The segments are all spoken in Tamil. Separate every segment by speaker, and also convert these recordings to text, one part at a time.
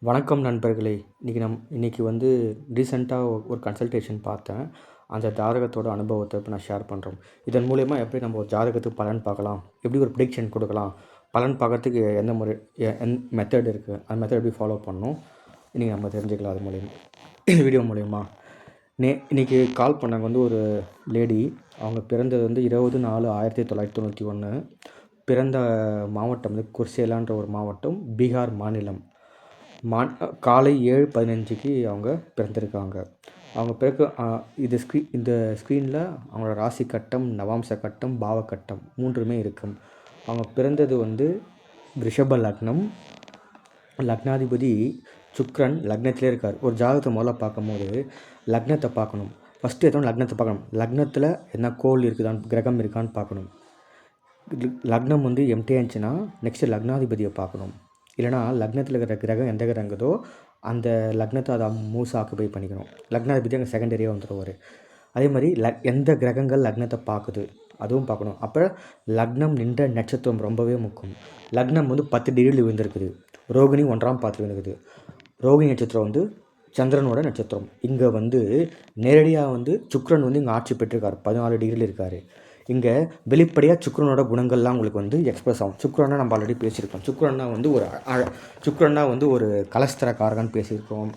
Speaker 1: வணக்கம் நண்பர்களே. இன்றைக்கி வந்து ரீசெண்டாக ஒரு கன்சல்டேஷன் பார்த்தேன். அந்த ஜாதகத்தோட அனுபவத்தை இப்போ நான் ஷேர் பண்ணுறோம். இதன் மூலயமா எப்படி நம்ம ஒரு ஜாதகத்துக்கு பலன் பார்க்கலாம், எப்படி ஒரு ப்ரிடிக்ஷன் கொடுக்கலாம், பலன் பார்க்கறதுக்கு எந்த முறை மெத்தட் இருக்குது, அந்த மெத்தட் எப்படி ஃபாலோ பண்ணணும், இன்றைக்கி நம்ம தெரிஞ்சுக்கலாம். அது மூலயமா வீடியோ மூலயமா இன்றைக்கி கால் பண்ணாங்க வந்து ஒரு லேடி. அவங்க பிறந்தது வந்து 20/4/1991. பிறந்த மாவட்டம் வந்து குர்சேலான்ற ஒரு மாவட்டம், பீகார் மாநிலம். காலை 7:15க்கு அவங்க பிறந்திருக்காங்க. அவங்க பிறகு இந்த ஸ்க்ரீனில் அவங்களோட ராசி கட்டம், நவாம்ச கட்டம், பாவ கட்டம் 3மே இருக்கும். அவங்க பிறந்தது வந்து ரிஷப லக்னம். லக்னாதிபதி சுக்ரன் லக்னத்திலே இருக்கார். ஒரு ஜாதகத்தை முதல்ல பார்க்கும்போது லக்னத்தை பார்க்கணும். ஃபஸ்ட்டு எத்தனை லக்னத்தை பார்க்கணும். லக்னத்தில் என்ன கோள் இருக்குதான்னு, கிரகம் இருக்கான்னு பார்க்கணும். லக்னம் வந்து எம்டி இருந்துச்சுன்னா நெக்ஸ்ட்டு லக்னாதிபதியை பார்க்கணும். இல்லைனா லக்னத்தில் இருக்கிற கிரகம் எந்த கிரகதோ அந்த லக்னத்தை அதை மூவ்ஸ் ஆக்குபை பண்ணிக்கணும். லக்னாதிபதி அங்கே செகண்டரியாக வந்துடுவார். அதே மாதிரி எந்த கிரகங்கள் லக்னத்தை பார்க்குது அதுவும் பார்க்கணும். அப்போ லக்னம் நின்ற நட்சத்திரம் ரொம்பவே முக்கியம். லக்னம் வந்து 10 டிகிரியில் விழுந்திருக்குது. ரோகிணி 1ஆம் பாதத்தில் விழுந்துருக்குது. ரோகிணி நட்சத்திரம் வந்து சந்திரனோட நட்சத்திரம். இங்கே வந்து நேரடியாக வந்து சுக்ரன் வந்து இங்கே ஆட்சி பெற்றிருக்கார், 14 டிகிரியில் இருக்கார். இங்கே வெளிப்படையாக சுக்ரனோட குணங்கள்லாம் உங்களுக்கு வந்து எக்ஸ்பிரஸ் ஆகும். சுக்ரன்னா நம்ம ஆல்ரெடி பேசியிருக்கோம். சுக்ரன்னா வந்து ஒரு கலஸ்தர காரகன் பேசியிருக்கோம்.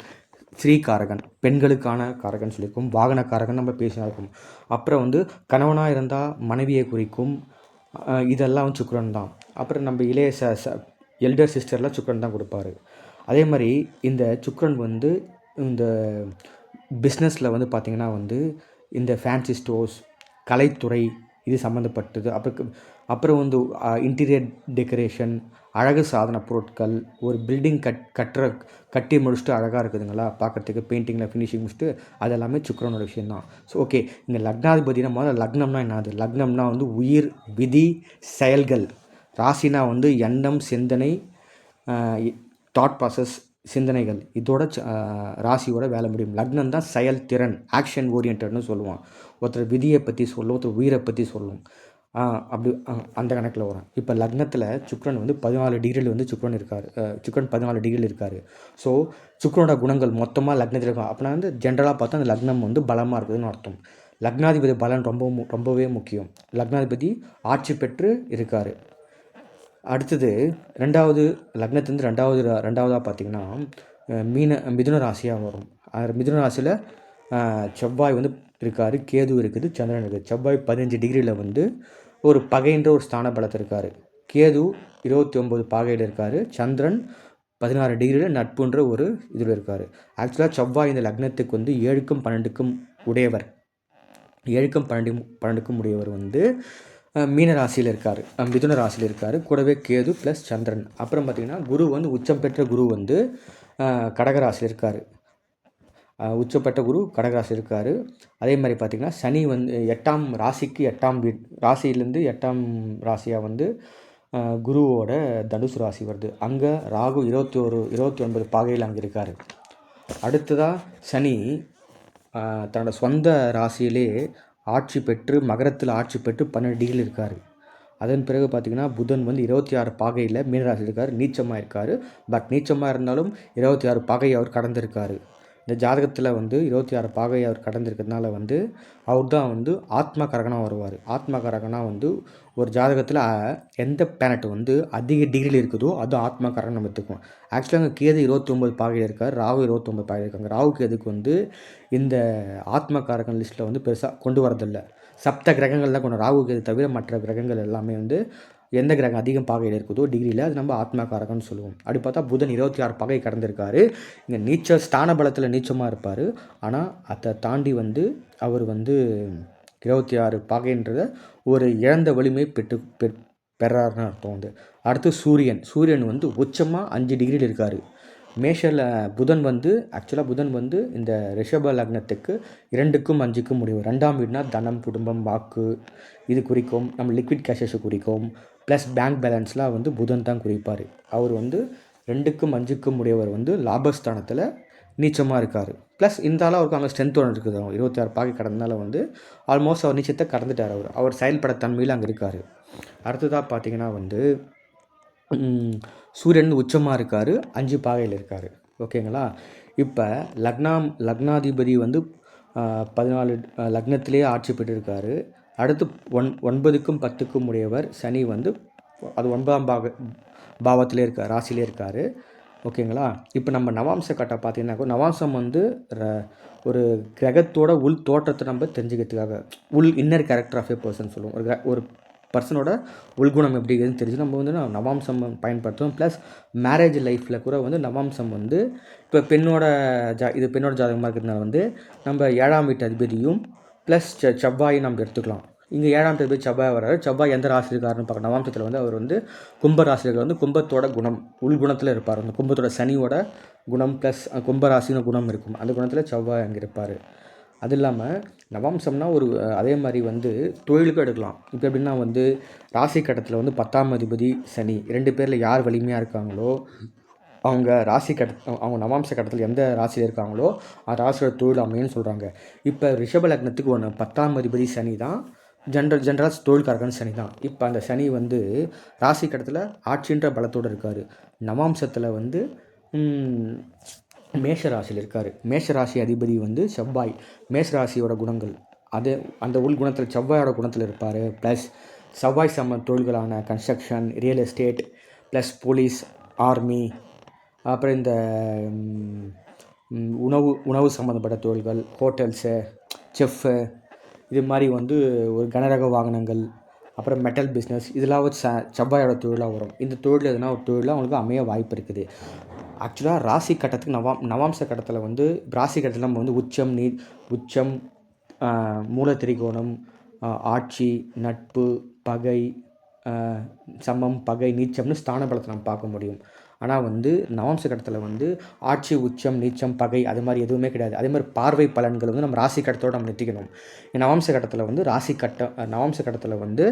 Speaker 1: ஸ்ரீகாரகன், பெண்களுக்கான காரகன் சொல்லியிருக்கோம். வாகனக்காரகன் நம்ம பேசியிருக்கோம். அப்புறம் வந்து கணவனாக இருந்தால் மனைவியை குறிக்கும். இதெல்லாம் வந்து சுக்ரன் தான். அப்புறம் நம்ம இளைய எல்டர் சிஸ்டர்லாம் சுக்ரன் தான் கொடுப்பாரு. அதே மாதிரி இந்த சுக்ரன் வந்து இந்த பிஸ்னஸில் வந்து பார்த்திங்கன்னா வந்து இந்த ஃபேன்சி ஸ்டோர்ஸ், கலைத்துறை இது சம்மந்தப்பட்டது. அப்புறம் வந்து இன்டீரியர் டெக்கரேஷன், அழகு சாதன பொருட்கள், ஒரு பில்டிங் கட்டி முடிச்சுட்டு அழகாக இருக்குதுங்களா பார்க்குறதுக்கு, பெயிண்டிங்கில் ஃபினிஷிங் முடிச்சுட்டு, அது எல்லாமே சுக்ரனோட விஷயந்தான். ஸோ ஓகே, இங்கே லக்னாதிபதினா முதல்ல லக்னம்னா என்னது? லக்னம்னா வந்து உயிர், விதி, செயல்கள். ராசினா வந்து எண்ணம், சிந்தனை, தாட் ப்ராசஸ், சிந்தனைகள். இதோட ராசியோட வேலை முடியும். லக்னம் தான் செயல்திறன், ஆக்ஷன் ஓரியன்டட்னு சொல்லுவான். ஒருத்தர் விதியை பற்றி சொல்லும், ஒருத்தர் உயிரை பற்றி சொல்லும். அப்படி அந்த கணக்கில் வரும். இப்போ லக்னத்தில் சுக்ரன் வந்து 14 டிகிரியில் வந்து சுக்ரன் இருக்கார். சுக்ரன் 14 டிகிரியில் இருக்கார். ஸோ சுக்ரனோட குணங்கள் மொத்தமாக லக்னத்தில் இருக்கும். அப்படின்னா வந்து ஜென்ரலாக பார்த்தா அந்த லக்னம் வந்து பலமாக இருக்குதுன்னு அர்த்தம். லக்னாதிபதி பலன் ரொம்பவே முக்கியம். லக்னாதிபதி ஆட்சி பெற்று இருக்கார். அடுத்தது லக்னத்துலேருந்து ரெண்டாவதாக பார்த்திங்கன்னா மிதுன ராசியாக வரும். மிதுன ராசியில் செவ்வாய் வந்து இருக்கார், கேது இருக்குது, சந்திரன் இருக்குது. செவ்வாய் 15 டிகிரியில் வந்து ஒரு பகைன்ற ஒரு ஸ்தான பலத்தில் இருக்கார். கேது 29 பாகையில் இருக்கார். சந்திரன் 16 டிகிரியில் நட்புன்ற ஒரு இதில் இருக்கார். ஆக்சுவலாக செவ்வாய் இந்த லக்னத்துக்கு வந்து 7க்கும் 12க்கும் உடையவர். 7க்கும் 12க்கும் உடையவர் வந்து மீன ராசியில் இருக்கார், மிதுன ராசியில் இருக்கார். கூடவே கேது ப்ளஸ் சந்திரன். அப்புறம் பார்த்திங்கன்னா குரு வந்து உச்சம் பெற்ற குரு வந்து கடகராசியில் இருக்கார். உச்சம் பெற்ற குரு கடகராசியில் இருக்கார். அதே மாதிரி பார்த்திங்கன்னா சனி வந்து 8ஆம் ராசிக்கு 8ஆம் ராசியிலேருந்து 8ஆம் ராசியாக வந்து குருவோட தனுசு ராசி வருது. அங்கே ராகு 29 பாகையில் அங்கே இருக்கார். அடுத்ததாக சனி தன்னோட சொந்த ராசியிலே ஆட்சி பெற்று மகரத்தில் ஆட்சி பெற்று 12 டிகிரியில் இருக்கார். அதன் பிறகு பார்த்திங்கன்னா புதன் வந்து 26 பாகையில் மீனராசியில் இருக்கார், நீச்சமாக இருக்கார். பட் நீச்சமாக இருந்தாலும் 26 பாகை அவர் கடந்திருக்கார். இந்த ஜாதகத்தில் வந்து 26 பாகை அவர் கடந்திருக்கிறதுனால வந்து அவர் தான் வந்து ஆத்மா கரகனாக வருவார். ஆத்மா கரகனாக வந்து ஒரு ஜாதகத்தில் எந்த பிளானட் வந்து அதிக டிகிரியில் இருக்குதோ அது ஆத்மா கரகன் நம்ம எடுத்துக்கும். ஆக்சுவலாக அங்கே கேது 29 பாகையில் இருக்கார், ராகு 29 பாகையில் இருக்காங்க. ராகு கேதுக்கு வந்து இந்த ஆத்மா காரகன் லிஸ்ட்டில் வந்து பெருசாக கொண்டு வரதில்லை. சப்த கிரகங்கள் தான் கொண்டு ராகு கேது தவிர மற்ற கிரகங்கள் எல்லாமே வந்து எந்த கிரகம் அதிகம் பாகையில் இருக்குதோ டிகிரியில் அது நம்ம ஆத்மா காரகன்னு சொல்லுவோம். அப்படி பார்த்தா புதன் 26 பாகை கடந்திருக்காரு. இங்கே நீச்ச ஸ்தான பலத்தில் நீச்சமாக இருப்பார். ஆனால் அதை தாண்டி வந்து அவர் வந்து 26 பாகைன்றத ஒரு இழந்த வலிமை பெறாருன்னு அர்த்தம் வந்து. அடுத்து சூரியன் வந்து உச்சமாக 5 டிகிரியில் இருக்கார். புதன் வந்து இந்த ரிஷப லக்னத்துக்கு 2க்கும் 5க்கும் முடிவு. 2ஆம் வீடுனா தனம், குடும்பம், வாக்கு இது குறிக்கும். நம்ம லிக்விட் கேஷஸை குறிக்கும். ப்ளஸ் பேங்க் பேலன்ஸ்லாம் வந்து புதன் தான் குறிப்பார். அவர் வந்து 2க்கும் 5க்கும் உடையவர் வந்து லாபஸ்தானத்தில் நீச்சமாக இருக்கார். ப்ளஸ் இருந்தாலும் அவருக்கு அங்கே ஸ்ட்ரென்த் ஒன்று இருக்குது. அவங்க 26 பாகை கடந்தனால வந்து ஆல்மோஸ்ட் அவர் நீச்சத்தை கடந்துட்டார். அவர் செயல்பட தன்மையில் அங்கே இருக்கார். அடுத்ததாக பார்த்திங்கன்னா வந்து சூரியன் உச்சமாக இருக்கார், 5 பாகையில் இருக்கார். ஓகேங்களா? இப்போ லக்னாதிபதி வந்து 14 லக்னத்திலேயே ஆட்சி பெற்றிருக்காரு. அடுத்து 9க்கும் 10க்கும் உடையவர் சனி வந்து அது 9ஆம் பாவத்திலே இருக்கார், ராசியிலே இருக்கார். ஓகேங்களா? இப்போ நம்ம நவாம்ச கட்டம் பார்த்தீங்கன்னாக்கா, நவாம்சம் வந்து ஒரு கிரகத்தோட உள் தோற்றத்தை நம்ம தெரிஞ்சுக்கிறதுக்காக, inner character of a person சொல்லுவோம். ஒரு பர்சனோட உள்குணம் எப்படி இருக்குதுன்னு தெரிஞ்சு நம்ம வந்து நவாம்சம் பயன்படுத்துவோம். ப்ளஸ் மேரேஜ் லைஃப்பில் கூட வந்து நவாம்சம் வந்து இப்போ பெண்ணோட ஜாதகமாக இருக்கிறதுனால வந்து நம்ம 7ஆம் வீட்டு அதிபதியும் ப்ளஸ் செவ்வாயும் நம்ம எடுத்துக்கலாம். இங்கே 7ஆம் தேதி செவ்வாய் வர்றாரு. செவ்வாய் எந்த ராசி இருக்காருன்னு பார்க்க, நவாம்சத்தில் வந்து அவர் வந்து கும்ப ராசியில் வந்து கும்பத்தோட குணம் உள்குணத்தில் இருப்பார். அந்த கும்பத்தோட சனியோட குணம் ப்ளஸ் கும்பராசின்னு குணம் இருக்கும். அந்த குணத்தில் செவ்வாய் அங்கே இருப்பார். அது இல்லாமல் நவாம்சம்னா ஒரு அதே மாதிரி வந்து தொழிலுக்கும் எடுக்கலாம். இப்போ எப்படின்னா வந்து ராசி கட்டத்தில் வந்து 10ஆம் அதிபதி சனி 2 பேரில் யார் வலிமையாக இருக்காங்களோ அவங்க அவங்க நவாம்ச கட்டத்தில் எந்த ராசியில் இருக்காங்களோ அந்த ராசியோட தொழில் அமையன்னு சொல்கிறாங்க. இப்போ ரிஷப லக்னத்துக்கு 10ஆம் அதிபதி சனி தான் ஜென்ரலாக தொழில்காரகன் சனி தான். இப்போ அந்த சனி வந்து ராசி கட்டத்தில் ஆட்சின்ற பலத்தோடு இருக்கார். நவாம்சத்தில் வந்து மேஷ ராசியில் இருக்கார். மேஷ ராசி அதிபதி வந்து செவ்வாய். மேஷ ராசியோட குணங்கள் அந்த உள் குணத்தில் செவ்வாயோட குணத்தில் இருப்பார். ப்ளஸ் செவ்வாய் சம்மந்த தொழில்களான construction, real estate, plus police, army, அப்புறம் இந்த உணவு சம்மந்தப்பட்ட தொழில்கள், ஹோட்டல்ஸு, செஃப்பு, இது மாதிரி வந்து ஒரு கனரக வாகனங்கள், அப்புறம் மெட்டல் பிஸ்னஸ், இதெல்லாம் வச்சு செவ்வாயோட தொழிலாக வரும். இந்த தொழில் எதுனா ஒரு தொழிலாக அவங்களுக்கு அமைய வாய்ப்பு இருக்குது. ஆக்சுவலாக ராசி கட்டத்துக்கு நவாம்ச கட்டத்தில் வந்து ராசி கட்டத்தில் நம்ம வந்து உச்சம், மூலத்திரிகோணம், ஆட்சி, நட்பு, பகை, சமம், பகை, நீச்சம்னு ஸ்தான பலத்தை நம்ம பார்க்க முடியும். ஆனால் வந்து நவாம்ச கட்டத்தில் வந்து ஆட்சி, உச்சம், நீச்சம், பகை அது மாதிரி எதுவுமே கிடையாது. அதே மாதிரி பார்வை பலன்கள் வந்து நம்ம ராசி கட்டத்தோடு நம்ம நிறுத்திக்கணும். நவாம்ச கட்டத்தில் வந்து நவாம்ச கட்டத்தில் வந்து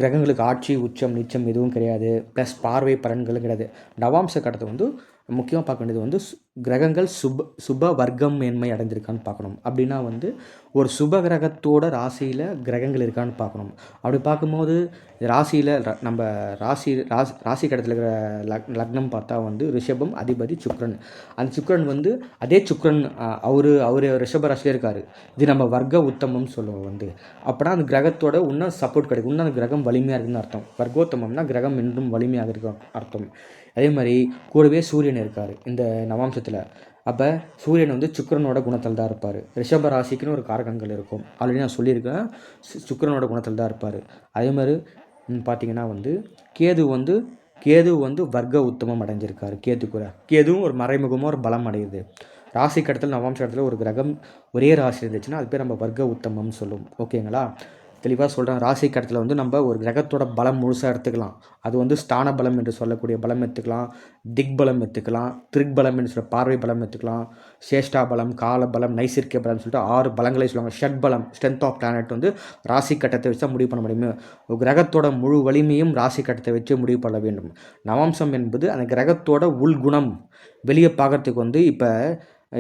Speaker 1: கிரகங்களுக்கு ஆட்சி, உச்சம், நீச்சம் எதுவும் கிடையாது. ப்ளஸ் பார்வை பலன்களும் கிடையாது. நவாம்ச கட்டத்தை வந்து முக்கியமாக பார்க்க வேண்டியது வந்து கிரகங்கள் சுப வர்க்கம் மேன்மை அடைஞ்சிருக்கான்னு பார்க்கணும். அப்படின்னா வந்து ஒரு சுப கிரகத்தோட ராசியில் கிரகங்கள் இருக்கான்னு பார்க்கணும். அப்படி பார்க்கும்போது ராசியில் நம்ம ராசி கட்டத்தில் இருக்கிற லக்னம் பார்த்தா வந்து ரிஷபம், அதிபதி சுக்ரன். அந்த சுக்ரன் வந்து அதே சுக்ரன் அவர் ரிஷப ராசியில் இருக்கார். இது நம்ம வர்க்க உத்தமம்னு சொல்லுவோம் வந்து. அப்படின்னா அந்த கிரகத்தோட இன்னும் சப்போர்ட் கிடைக்கும், இன்னும் அந்த கிரகம் வலிமையாக இருக்குதுன்னு அர்த்தம். வர்க்கோத்தமம்னா கிரகம் இன்னும் வலிமையாக இருக்கும் அர்த்தம். அதே மாதிரி கூடவே சூரியன் இருக்கார் இந்த நவாம்சத்தில். அப்போ சூரியன் வந்து சுக்கிரனோட குணத்தில் தான் இருப்பார். ரிஷப ராசிக்குன்னு ஒரு காரகங்கள் இருக்கும், ஆல்ரெடி நான் சொல்லியிருக்கேன். சுக்கிரனோட குணத்தில் தான் இருப்பார். அதே மாதிரி பார்த்திங்கன்னா வந்து கேது வந்து வர்க்க உத்தமம் அடைஞ்சிருக்காரு. கேதுவும் ஒரு மறைமுகமாக ஒரு பலம் அடையுது. ராசி கட்டத்தில் நவாம்ச கட்டத்தில் ஒரு கிரகம் ஒரே ராசி இருந்துச்சுன்னா அது பேர் நம்ம வர்க்க உத்தமம்னு சொல்லுவோம். ஓகேங்களா? தெளிவாக சொல்கிறேன். ராசி கட்டத்தில் வந்து நம்ம ஒரு கிரகத்தோட பலம் முழுசாக எடுத்துக்கலாம். அது வந்து ஸ்தான பலம் என்று சொல்லக்கூடிய பலம் எடுத்துக்கலாம், திக் பலம் எடுத்துக்கலாம், திரிக் பலம் என்று சொல்ல பார்வை பலம் எடுத்துக்கலாம், சேஷ்டா பலம், கால பலம், நைசிர்கிய பலம் சொல்லிட்டு 6 பலங்களை சொல்லுவாங்க. ஷட் பலம், ஸ்ட்ரென்த் ஆஃப் பிளானட் வந்து ராசி கட்டத்தை வச்சு தான் முடிவு பண்ண முடியுமே. ஒரு கிரகத்தோட முழு வலிமையும் ராசி கட்டத்தை வச்சு முடிவு பண்ண வேண்டும். நவாம்சம் என்பது அந்த கிரகத்தோட உள்குணம் வெளியே பார்க்கறதுக்கு வந்து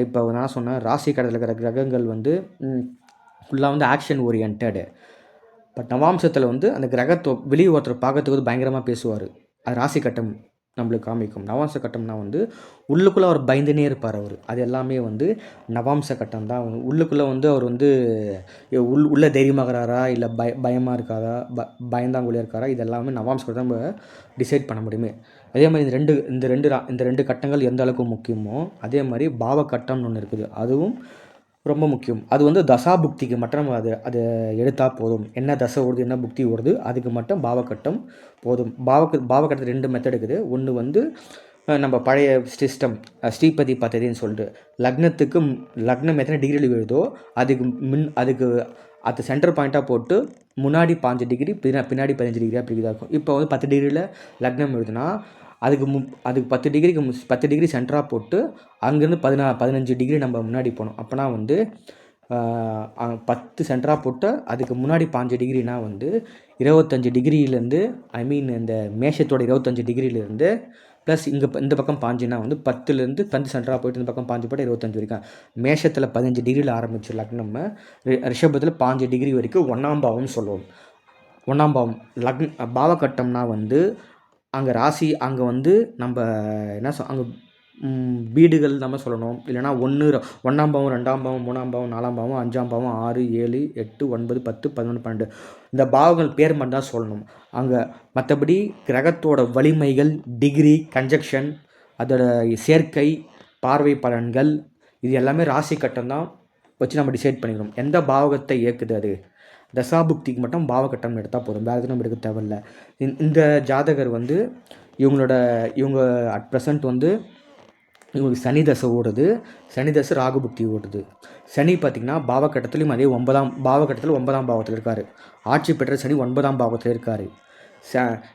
Speaker 1: இப்போ நான் சொன்னேன் ராசி கட்டத்தில் இருக்கிற கிரகங்கள் வந்து ஃபுல்லாக வந்து ஆக்ஷன் ஓரியன்டு. பட் நவாம்சத்தில் வந்து அந்த கிரகத்தை வெளியே ஒருத்தர் பார்க்கறதுக்கு வந்து பயங்கரமாக பேசுவார். அது ராசி கட்டம் நம்மளுக்கு காமிக்கும். நவாம்ச கட்டம்னா வந்து உள்ளுக்குள்ளே அவர் பயந்துனே இருப்பார். அது எல்லாமே வந்து நவாம்ச கட்டம் தான். உள்ளுக்குள்ளே வந்து அவர் வந்து உள்ள தைரியமாகறாரா இல்லை பயமாக இருக்காரா, பயந்தாங்குழியாக இருக்காரா, இது எல்லாமே நவாம்ச கட்டம் நம்ம டிசைட் பண்ண முடியுமே. அதே மாதிரி இந்த ரெண்டு கட்டங்கள் எந்த அளவுக்கு முக்கியமோ அதே மாதிரி பாவ கட்டம்னு ஒன்று இருக்குது, அதுவும் ரொம்ப முக்கியம். அது வந்து தசாபுக்திக்கு மட்டும் நம்ம அதை எடுத்தால் போதும். என்ன தசை ஓடுது, என்ன புக்தி ஓடுது, அதுக்கு மட்டும் பாவக்கட்டம் போதும். பாவக்கட்டத்தில் 2 மெத்தட் இருக்குது. ஒன்று வந்து நம்ம பழைய சிஸ்டம் ஸ்ரீபதி பദ്ധதின்னு சொல்லிட்டு லக்னம் எத்தனை டிகிரியில் விழுதோ அதுக்கு அது சென்டர் பாயிண்ட்டாக போட்டு முன்னாடி 5 டிகிரி பின்னாடி 15 டிகிரியாக பிரிக்கிறதா இருக்கும். இப்போ வந்து 10 டிகிரியில் லக்னம் எழுதுனா அதுக்கு 10 டிகிரி சென்டராக போட்டு அங்கேருந்து 15 டிகிரி நம்ம முன்னாடி போகணும். அப்போனா வந்து 10 சென்டராக போட்டு அதுக்கு முன்னாடி 5 டிகிரினா வந்து 25 டிகிரியிலேருந்து இந்த மேஷத்தோட 25 டிகிரியிலேருந்து ப்ளஸ் இந்த பக்கம் 5னா வந்து 10லேருந்து 10 சென்டராக போய்ட்டு இந்த பக்கம் 5 போட்டு 25 வரைக்கும். மேஷத்தில் 15 டிகிரியில் ஆரம்பிச்சு லக்னம், ரிஷபத்தில் 5 டிகிரி வரைக்கும் 1ஆம் பாவம்னு சொல்லுவோம். 1ஆம் பாவம் பாவக்கட்டம்னா வந்து அங்கே ராசி அங்கே வந்து நம்ம அங்கே வீடுகள் நம்ம சொல்லணும். இல்லைனா 1ஆம் பாவம், 2ஆம் பாவம், 3ஆம் பாவம், 4ஆம் பாவம், 5ஆம் பாவம், 6, 7, 8, 9, 10, 11, 12 இந்த பாவங்கள் பேர் மட்டும் தான் சொல்லணும். அங்கே மற்றபடி கிரகத்தோட வலிமைகள், டிகிரி, கன்ஜக்ஷன், அதோட சேர்க்கை, பார்வை பலன்கள், இது எல்லாமே ராசி கட்டம் தான் வச்சு நம்ம டிசைட் பண்ணிக்கணும். எந்த பாவகத்தை இயக்குது அது, தசாபுக்திக்கு மட்டும் பாவகட்டம் எடுத்தால் போதும், வேறு எதுவும் நம்ம எடுக்க தேவையில்லை. இந்த ஜாதகர் வந்து இவங்க அட் ப்ரெசண்ட் வந்து இவங்களுக்கு சனி தசை ஓடுது. சனி தசை ராகு புக்தி ஓடுது. சனி பார்த்திங்கன்னா பாவகட்டத்துலேயும் அதே 9ஆம் பாவகட்டத்தில் 9ஆம் பாவத்தில் இருக்கார். ஆட்சி பெற்ற சனி 9ஆம் பாவத்தில் இருக்கார்.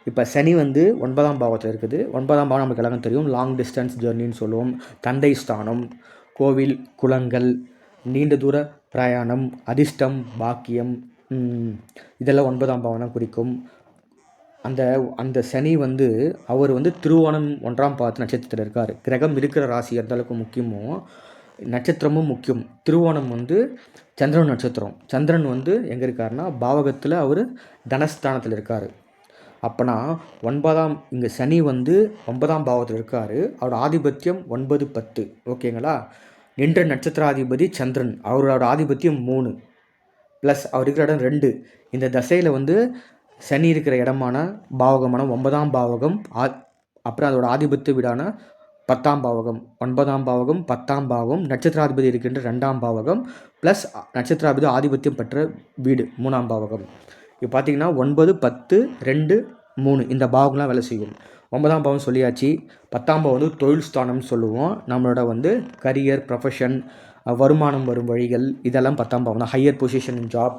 Speaker 1: இப்போ சனி வந்து 9ஆம் பாவத்தில் இருக்குது. 9ஆம் பாவம் நமக்கு எல்லாமே தெரியும், லாங் டிஸ்டன்ஸ் ஜெர்னின்னு சொல்லுவோம். தந்தை ஸ்தானம், கோவில், குளங்கள், நீண்ட தூர பிரயாணம், அதிர்ஷ்டம், பாக்கியம், இதெல்லாம் 9ஆம் பாவம் தான் குறிக்கும். அந்த சனி வந்து அவர் வந்து திருவோணம் 1ஆம் பாவத்து நட்சத்திரத்தில் இருக்கார். கிரகம் இருக்கிற ராசி எந்த அளவுக்கு முக்கியமோ நட்சத்திரமும் முக்கியம். திருவோணம் வந்து சந்திரன் நட்சத்திரம். சந்திரன் வந்து எங்கே இருக்காருன்னா பாவகத்தில் அவர் தனஸ்தானத்தில் இருக்கார். அப்போனா 9ஆம் இங்கே சனி வந்து 9ஆம் பாவத்தில் இருக்கார். அவரோட ஆதிபத்தியம் 9, 10 ஓகேங்களா. நின்ற நட்சத்திராதிபதி சந்திரன், அவரோட ஆதிபத்தியம் 3 ப்ளஸ் அவர் இருக்கிற இடம் 2. இந்த தசையில் வந்து சனி இருக்கிற இடமான பாவகமான 9ஆம் பாவகம், அப்புறம் அதோட ஆதிபத்திய வீடான 10ஆம் பாவகம், 9ஆம் பாவகம், 10ஆம் பாவகம், நட்சத்திராதிபதி இருக்கின்ற 2ஆம் பாவகம் ப்ளஸ் நட்சத்திராதிபதி ஆதிபத்தியம் பெற்ற வீடு 3ஆம் பாவகம். இப்போ பார்த்தீங்கன்னா 9, 10, 2, 3 இந்த பாவங்கள்லாம் வேலை செய்யும். 9ஆம் பாவம் சொல்லியாச்சு. 10ஆம் பாவம் வந்து தொழில் ஸ்தானம்னு சொல்லுவோம். நம்மளோட வந்து கரியர், ப்ரொஃபஷன், வருமானம் வரும் வழிகள், இதெல்லாம் 10ஆம் பாவம் தான். Higher position in job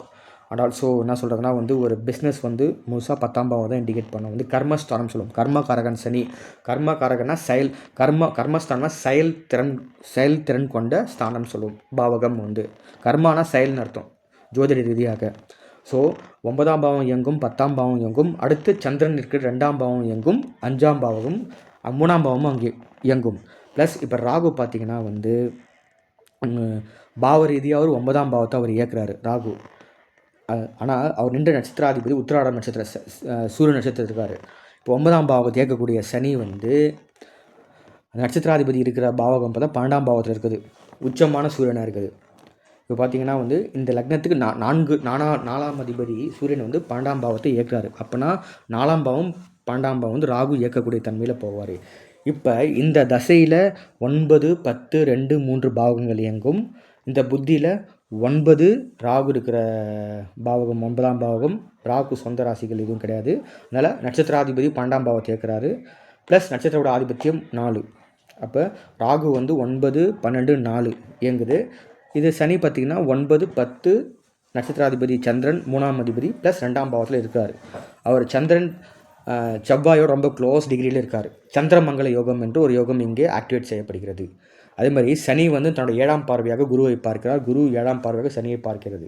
Speaker 1: and also என்ன சொல்கிறதுனா வந்து ஒரு பிஸ்னஸ் வந்து முழுசாக 10ஆம் பாவம் தான் இண்டிகேட் பண்ணும். வந்து கர்மஸ்தானம் சொல்லுவோம். கர்மகாரகன் சனி. கர்மகாரகன்னா கர்மஸ்தானம்னா செயல்திறன் கொண்ட ஸ்தானம் சொல்லுவோம். பாவகம் வந்து கர்மானா செயல்னு அர்த்தம் ஜோதிட ரீதியாக. ஸோ 9ஆம் பாவம் இயங்கும், 10ஆம் பாவம் இயங்கும். அடுத்து சந்திரன் இருக்கிற 2ஆம் பாவம் இயங்கும், 5ஆம் பாவமும் 3ஆம் பாவமும் அங்கே இயங்கும். ப்ளஸ் இப்போ ராகு பார்த்திங்கன்னா வந்து பாவ ரீதியாக அவர் 9ஆம் பாவத்தை அவர் இயக்குறாரு ராகு. ஆனால் அவர் நின்ற நட்சத்திராதிபதி உத்திராடம் நட்சத்திர சூரிய நட்சத்திரம் இருக்கார். இப்போ 9ஆம் பாவத்தை இயக்கக்கூடிய சனி வந்து நட்சத்திராதிபதி இருக்கிற பாவகம் பார்த்தா 12ஆம் பாவத்தில் இருக்குது. உச்சமான சூரியனாக இருக்குது. இப்போ பார்த்தீங்கன்னா வந்து இந்த லக்னத்துக்கு 4ஆம் அதிபதி சூரியன் வந்து 12ஆம் பாவத்தை இயக்குறாரு. அப்போனா 4ஆம் பாவம் 12ஆம் பாவம் வந்து ராகு இயக்கக்கூடிய தன்மையில் போவார். இப்போ இந்த தசையில் 9, 10, 2, 3 பாவகங்கள் இயங்கும். இந்த புத்தியில் 9 ராகு இருக்கிற பாவகம் 9ஆம் பாவகம். ராகு சொந்த ராசிகள் எதுவும் கிடையாது. அதனால் நட்சத்திராதிபதி 12ஆம் பாவத்தை இயக்குறாரு. ப்ளஸ் நட்சத்திரோட ஆதிபத்தியம் 4. அப்போ ராகு வந்து 9, 12, 4 இயங்குது. இது சனி பார்த்திங்கன்னா 9, 10 நட்சத்திராதிபதி சந்திரன் 3ஆம் அதிபதி ப்ளஸ் 2ஆம் பாவத்தில் இருக்கார். அவர் சந்திரன் செவ்வாயோடு ரொம்ப க்ளோஸ் டிகிரியில் இருக்கார். சந்திரமங்கல யோகம் என்று ஒரு யோகம் இங்கே ஆக்டிவேட் செய்யப்படுகிறது. அதே மாதிரி சனி வந்து தன்னோட 7ஆம் பார்வையாக குருவை பார்க்கிறார். குரு 7ஆம் பார்வையாக சனியை பார்க்கிறது.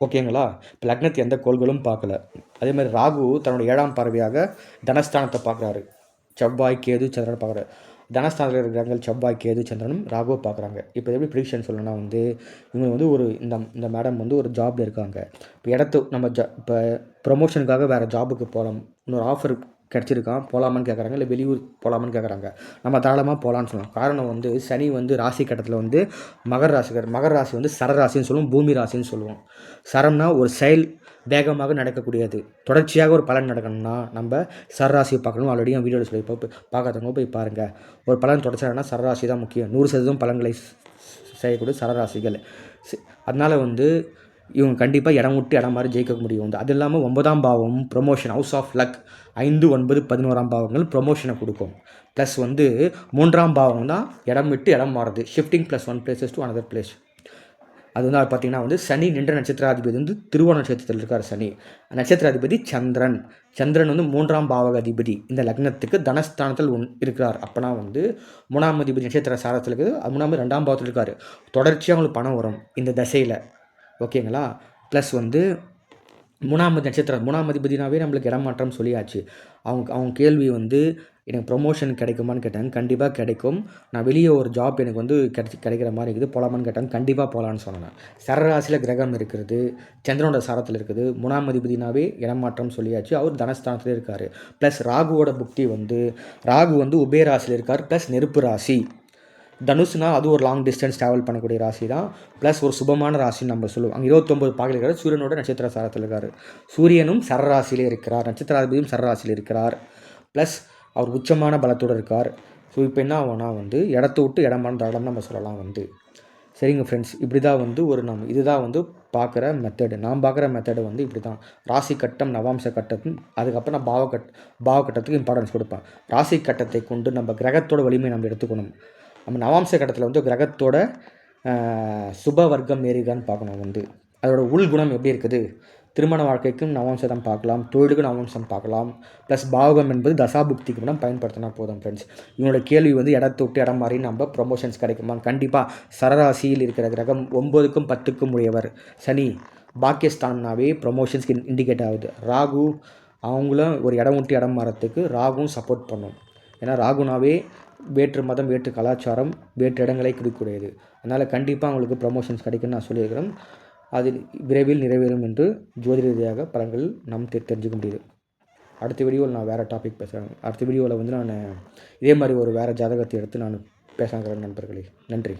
Speaker 1: ஓகேங்களா. இப்போ லக்னத்து எந்த கோள்களும் பார்க்கல. அதே மாதிரி ராகு தன்னோட 7ஆம் பார்வையாக தனஸ்தானத்தை பார்க்குறாரு. செவ்வாய், கேது, சந்திரனை பார்க்குறாரு. தனஸ்தானத்தில் இருக்கிறாங்க செவ்வாய், கேது, சந்திரனும் ராகுவை பார்க்குறாங்க. இப்போ எப்படி ப்ரிடிக்ஷன் சொல்லணும்னா வந்து இவங்க வந்து ஒரு இந்த மேடம் வந்து ஒரு ஜாபில் இருக்காங்க. இப்போ நம்ம இப்போ ப்ரொமோஷனுக்காக வேறு ஜாபுக்கு போகலாம், இன்னொரு ஆஃபர் கிடச்சிருக்கான், போகலாமான்னு கேட்குறாங்க. இல்லை வெளியூர் போகலாமான்னு கேட்குறாங்க. நம்ம தாராளமாக போகலான்னு சொல்லலாம். காரணம் வந்து சனி வந்து ராசி கட்டத்தில் வந்து மகர ராசி வந்து சரராசின்னு சொல்லுவோம், பூமி ராசின்னு சொல்லுவோம். சரம்னா ஒரு செயல் வேகமாக நடக்கக்கூடியது. தொடர்ச்சியாக ஒரு பலன் நடக்கணும்னா நம்ம சரராசியை பார்க்கணும். ஆல்ரெடி என் வீடியோவில் சொல்லி பார்க்காதவங்க போய் பாருங்கள். ஒரு பலன் தொடர்ச்சியாகனா சரராசி தான் முக்கியம். 100% பலன்களை செய்யக்கூடிய சரராசிகள். அதனால் வந்து இவங்க கண்டிப்பாக இடம் விட்டு இடம் மாதிரி ஜெயிக்க முடியும். அது இல்லாமல் 9ஆம் பாவம் ப்ரொமோஷன், ஹவுஸ் ஆஃப் லக், 5, 9, 11ஆம் பாவங்கள் ப்ரொமோஷனை கொடுக்கும். ப்ளஸ் வந்து 3ஆம் பாவம் தான் இடம் விட்டு இடம் மாறுது. Shifting plus 1 places to another place. அது வந்து பார்த்திங்கன்னா வந்து சனி நின்ற நட்சத்திராதிபதி வந்து திருவோண நட்சத்திரத்தில் இருக்கார். சனி நட்சத்திராதிபதி சந்திரன் வந்து 3ஆம் பாவக அதிபதி. இந்த லக்னத்துக்கு தனஸ்தானத்தில் இருக்கிறார். அப்போனா வந்து 3ஆம் அதிபதி நட்சத்திர சாரத்தில் இருக்குது. 3ஆம் 2ஆம் பாவத்தில் இருக்கார். தொடர்ச்சியாக அவங்களுக்கு பணம் வரும் இந்த தசையில். ஓகேங்களா. ப்ளஸ் வந்து மூணாம் நட்சத்திரம் 3ஆம் அதிபதினாவே நம்மளுக்கு இடமாற்றம் சொல்லியாச்சு. அவங்க கேள்வி வந்து எனக்கு ப்ரொமோஷன் கிடைக்குமான்னு கேட்டாங்க. கண்டிப்பாக கிடைக்கும். நான் வெளியே ஒரு ஜாப் எனக்கு வந்து கிடைக்கிற மாதிரி இருக்குது, போகலாமான்னு கேட்டாங்க. கண்டிப்பாக போகலான்னு சொன்னேன். சரராசியில் கிரகம் இருக்கிறது, சந்திரனோட சாரத்தில் இருக்குது. 3ஆம் அதிபதினாவே இடமாற்றம் சொல்லியாச்சு. அவர் தனஸ்தானத்தில் இருக்கார். ப்ளஸ் ராகுவோட புக்தி வந்து ராகு வந்து உபயராசியில் இருக்கார், ப்ளஸ் நெருப்பு ராசி. தனுசுனா அது ஒரு லாங் டிஸ்டன்ஸ் ட்ராவல் பண்ணக்கூடிய ராசி தான். ப்ளஸ் ஒரு சுபமான ராசின்னு நம்ம சொல்லுவோம். அங்கே 29 பாகையில் இருக்கார். சூரியனோட நட்சத்திர சாரத்தில் இருக்கார். சூரியனும் சரராசியிலே இருக்கிறார், நட்சத்திராதிபதியும் சரராசியில் இருக்கிறார். ப்ளஸ் அவர் உச்சமான பலத்தோடு இருக்கார். ஸோ இப்போ என்ன ஆகும்னா வந்து இடத்த விட்டு இடமான தாராளம் நம்ம சொல்லலாம் வந்து. சரிங்க ஃப்ரெண்ட்ஸ், இப்படி தான் வந்து இதுதான் வந்து பார்க்குற மெத்தடு. நான் பார்க்குற மெத்தடு வந்து இப்படி தான். ராசி கட்டம், நவாம்ச கட்டத்தும், அதுக்கப்புறம் நான் பாவ கட்டத்துக்கு இம்பார்ட்டன்ஸ் கொடுப்பேன். ராசி கட்டத்தை கொண்டு நம்ம கிரகத்தோட வலிமை நம்ம எடுத்துக்கணும். நம்ம நவாம்ச கட்டத்தில் வந்து கிரகத்தோட சுப வர்க்கம் ஏறிதான்னு பார்க்கணும் வந்து. அதோட உள்குணம் எப்படி இருக்குது, திருமண வாழ்க்கைக்கும் நவாம்சம் பார்க்கலாம், தொழிலுக்கும் நவாம்சம் பார்க்கலாம். ப்ளஸ் பாவகம் என்பது தசாபுக்திக்கு மட்டும் பயன்படுத்தினா போதும் ஃப்ரெண்ட்ஸ். இவனோட கேள்வி வந்து இடத்த விட்டு இடம் மாறி நம்ம ப்ரொமோஷன்ஸ் கிடைக்குமா? கண்டிப்பாக. சரராசியில் இருக்கிற கிரகம் 9க்கும் 10க்கும் உடையவர் சனி, பாக்கியஸ்தானம்னாவே ப்ரொமோஷன்ஸ்க்கு இண்டிகேட் ஆகுது. ராகு அவங்களும் ஒரு இடம் விட்டு இடம் மாறத்துக்கு ராகுவும் சப்போர்ட் பண்ணும். ஏன்னா ராகுனாவே வேற்று மதம், வேற்று கலாச்சாரம், வேற்று இடங்களை குறிக்கூடியது. அதனால் கண்டிப்பாக அவங்களுக்கு ப்ரமோஷன்ஸ் கிடைக்குன்னு நான் சொல்லியிருக்கிறேன். அது விரைவில் நிறைவேறும் என்று ஜோதிட ரீதியாக பலன்கள் நாம் தெரிஞ்சுக்க முடியுது. அடுத்த வீடியோவில் நான் வேறு டாபிக் பேசுகிறேன். அடுத்த வீடியோவில் வந்து நான் இதே மாதிரி ஒரு வேறு ஜாதகத்தை எடுத்து நான் பேசுகிறேன் நண்பர்களே. நன்றி.